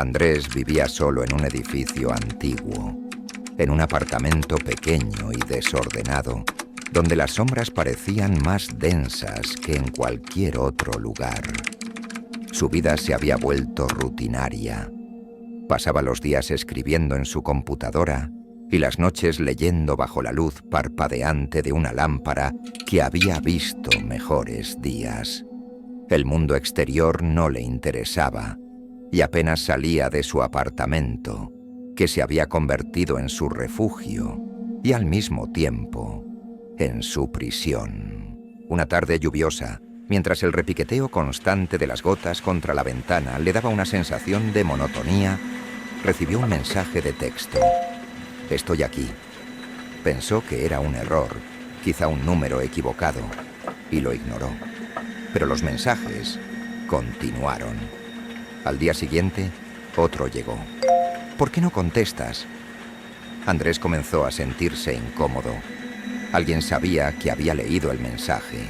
Andrés vivía solo en un edificio antiguo, en un apartamento pequeño y desordenado, donde las sombras parecían más densas que en cualquier otro lugar. Su vida se había vuelto rutinaria. Pasaba los días escribiendo en su computadora y las noches leyendo bajo la luz parpadeante de una lámpara que había visto mejores días. El mundo exterior no le interesaba y apenas salía de su apartamento, que se había convertido en su refugio y al mismo tiempo en su prisión. Una tarde lluviosa, mientras el repiqueteo constante de las gotas contra la ventana le daba una sensación de monotonía, recibió un mensaje de texto. «Estoy aquí». Pensó que era un error, quizá un número equivocado, y lo ignoró. Pero los mensajes continuaron. Al día siguiente, otro llegó. «¿Por qué no contestas?» Andrés comenzó a sentirse incómodo. Alguien sabía que había leído el mensaje.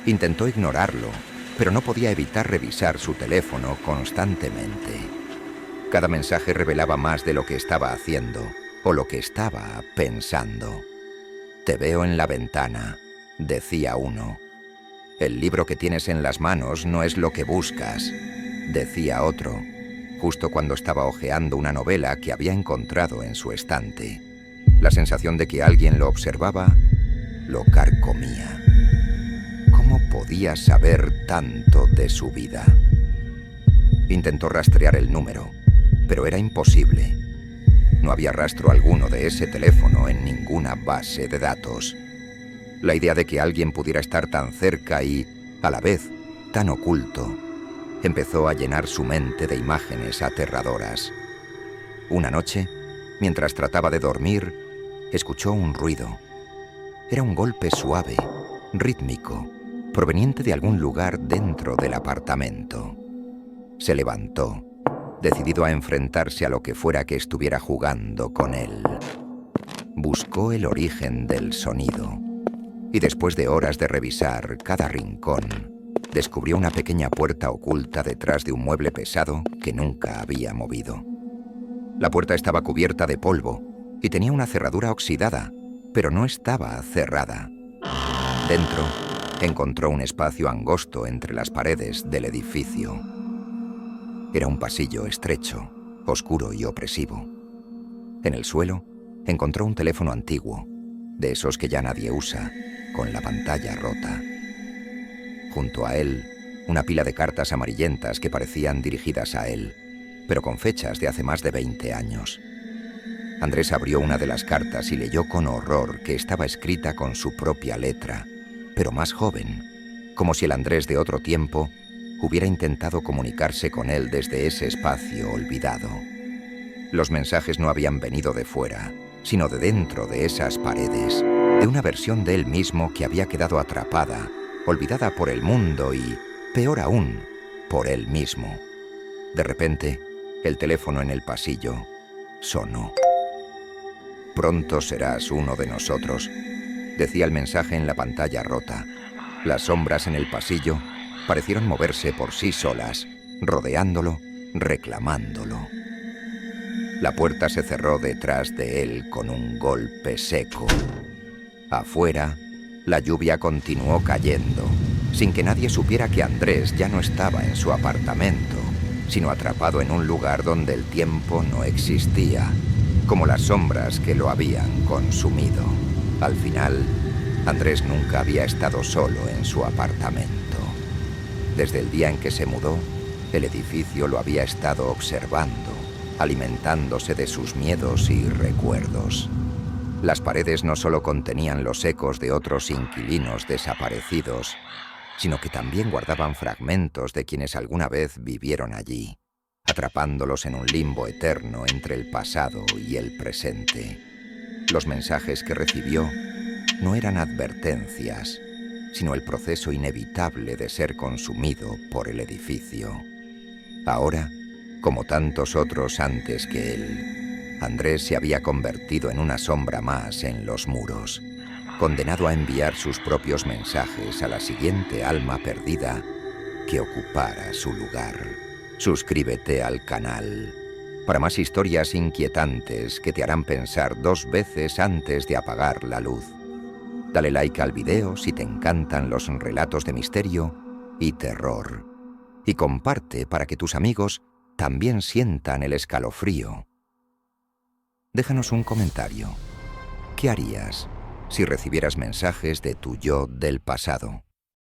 Intentó ignorarlo, pero no podía evitar revisar su teléfono constantemente. Cada mensaje revelaba más de lo que estaba haciendo o lo que estaba pensando. «Te veo en la ventana», decía uno. «El libro que tienes en las manos no es lo que buscas», decía otro, justo cuando estaba hojeando una novela que había encontrado en su estante. La sensación de que alguien lo observaba lo carcomía. ¿Cómo podía saber tanto de su vida? Intentó rastrear el número, pero era imposible. No había rastro alguno de ese teléfono en ninguna base de datos. La idea de que alguien pudiera estar tan cerca y, a la vez, tan oculto, empezó a llenar su mente de imágenes aterradoras. Una noche, mientras trataba de dormir, escuchó un ruido. Era un golpe suave, rítmico, proveniente de algún lugar dentro del apartamento. Se levantó, decidido a enfrentarse a lo que fuera que estuviera jugando con él. Buscó el origen del sonido y después de horas de revisar cada rincón, descubrió una pequeña puerta oculta detrás de un mueble pesado que nunca había movido. La puerta estaba cubierta de polvo y tenía una cerradura oxidada, pero no estaba cerrada. Dentro, encontró un espacio angosto entre las paredes del edificio. Era un pasillo estrecho, oscuro y opresivo. En el suelo, encontró un teléfono antiguo, de esos que ya nadie usa, con la pantalla rota. Junto a él, una pila de cartas amarillentas que parecían dirigidas a él, pero con fechas de hace más de 20 años. Andrés abrió una de las cartas y leyó con horror que estaba escrita con su propia letra, pero más joven, como si el Andrés de otro tiempo hubiera intentado comunicarse con él desde ese espacio olvidado. Los mensajes no habían venido de fuera, sino de dentro de esas paredes, de una versión de él mismo que había quedado atrapada, olvidada por el mundo y, peor aún, por él mismo. De repente, el teléfono en el pasillo sonó. «Pronto serás uno de nosotros», decía el mensaje en la pantalla rota. Las sombras en el pasillo parecieron moverse por sí solas, rodeándolo, reclamándolo. La puerta se cerró detrás de él con un golpe seco. Afuera, la lluvia continuó cayendo, sin que nadie supiera que Andrés ya no estaba en su apartamento, sino atrapado en un lugar donde el tiempo no existía, como las sombras que lo habían consumido. Al final, Andrés nunca había estado solo en su apartamento. Desde el día en que se mudó, el edificio lo había estado observando, alimentándose de sus miedos y recuerdos. Las paredes no solo contenían los ecos de otros inquilinos desaparecidos, sino que también guardaban fragmentos de quienes alguna vez vivieron allí, atrapándolos en un limbo eterno entre el pasado y el presente. Los mensajes que recibió no eran advertencias, sino el proceso inevitable de ser consumido por el edificio. Ahora, como tantos otros antes que él, Andrés se había convertido en una sombra más en los muros, condenado a enviar sus propios mensajes a la siguiente alma perdida que ocupara su lugar. Suscríbete al canal para más historias inquietantes que te harán pensar 2 veces antes de apagar la luz. Dale like al video si te encantan los relatos de misterio y terror. Y comparte para que tus amigos también sientan el escalofrío. Déjanos un comentario. ¿Qué harías si recibieras mensajes de tu yo del pasado?